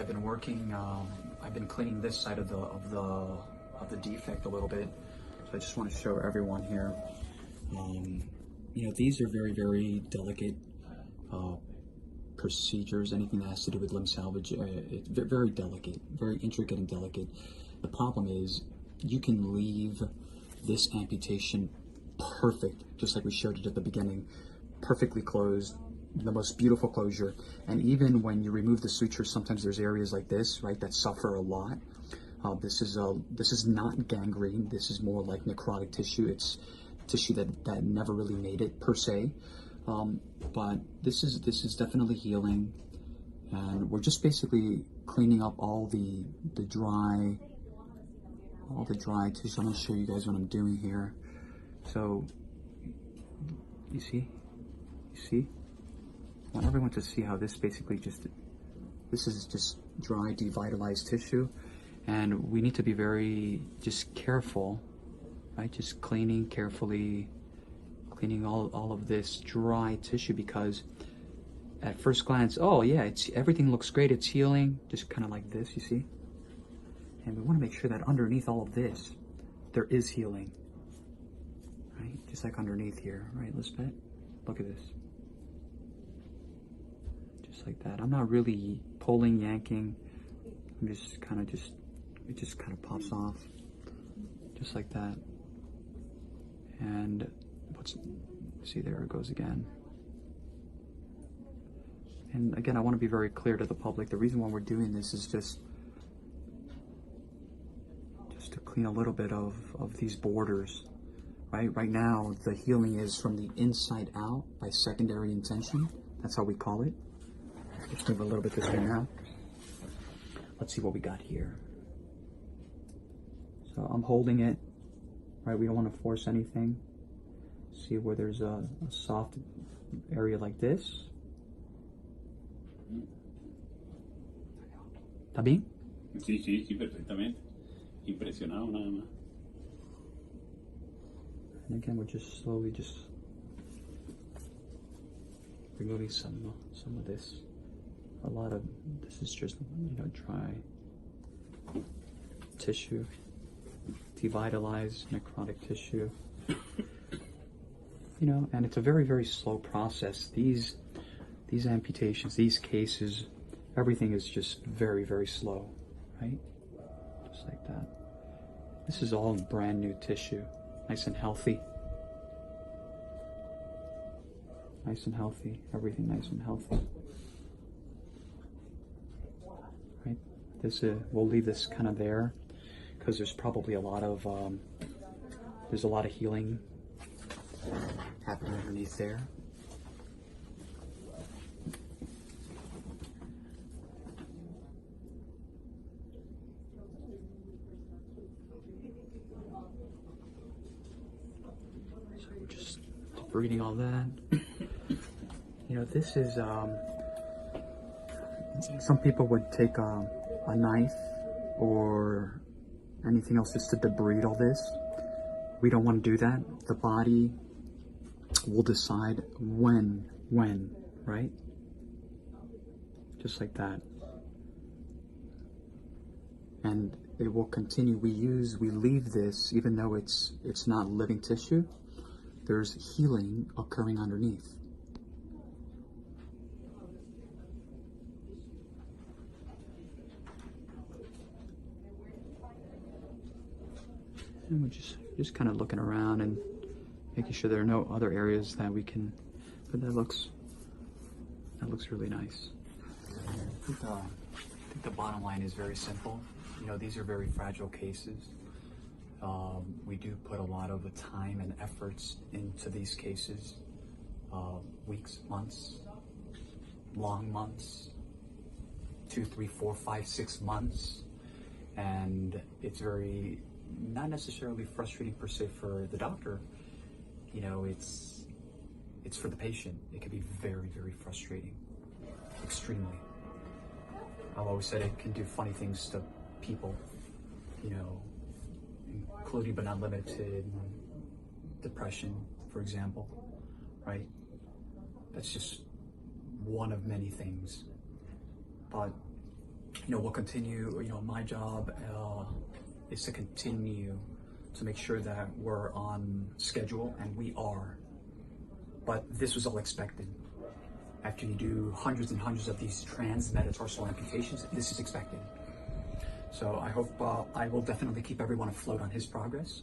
I've been working. I've been cleaning this side of the defect a little bit. So I just want to show everyone here. You know, these are very, very delicate procedures. Anything that has to do with limb salvage, it's very delicate, very intricate and delicate. The problem is you can leave this amputation perfect, just like we showed it at the beginning, perfectly closed, the most beautiful closure. And even when you remove the suture, sometimes there's areas like this, right, that suffer a lot. This is not gangrene. This is more like necrotic tissue. It's tissue that never really made it per se. But this is definitely healing, and we're just basically cleaning up all the dry tissue. I'm going to show you guys what I'm doing here. So you see, I want everyone to see how this basically this is just dry, devitalized tissue, and we need to be very just careful, right? Just cleaning carefully, cleaning all of this dry tissue, because at first glance, oh yeah, everything looks great, it's healing, just kind of like this, you see? And we want to make sure that underneath all of this, there is healing, right? Just like underneath here, right, Lisbeth? Look at this. Just like that. I'm not really pulling, yanking. I'm just it just kind of pops off, just like that. And see, there it goes again. And again, I want to be very clear to the public. The reason why we're doing this is just to clean a little bit of these borders, right? Right now, the healing is from the inside out by secondary intention. That's how we call it. Let's move a little bit this way now. Let's see what we got here. So I'm holding it, right? We don't want to force anything. See where there's a soft area like this. ¿Está bien? Sí, perfectamente. Impresionado nada más. And again, we're just slowly removing some of this. A lot of this is just, you know, dry tissue, devitalized necrotic tissue. You know, and it's a very, very slow process. These amputations, these cases, everything is just very, very slow, right? Just like that. This is all brand new tissue, nice and healthy. Nice and healthy, everything nice and healthy. Right? This we'll leave this kind of there, because there's probably a lot of healing happening underneath there. So we're just reading all that. You know, this is some people would take a knife or anything else just to debride all this. We don't want to do that. The body will decide when, right? Just like that. And it will continue. We leave this, even though it's not living tissue, there's healing occurring underneath. And we're just kind of looking around and making sure there are no other areas that we can, but that looks really nice. I think the bottom line is very simple. You know, these are very fragile cases. We do put a lot of time and efforts into these cases, weeks, months, long months, 2, 3, 4, 5, 6 months, and it's very not necessarily frustrating per se for the doctor. You know, it's for the patient. It can be very, very frustrating, extremely. I've always said it can do funny things to people, you know, including but not limited to depression, for example, right? That's just one of many things. But we'll continue. My job is to continue to make sure that we're on schedule, and we are. But this was all expected. After you do hundreds and hundreds of these transmetatarsal amputations, this is expected. So I hope I will definitely keep everyone afloat on his progress.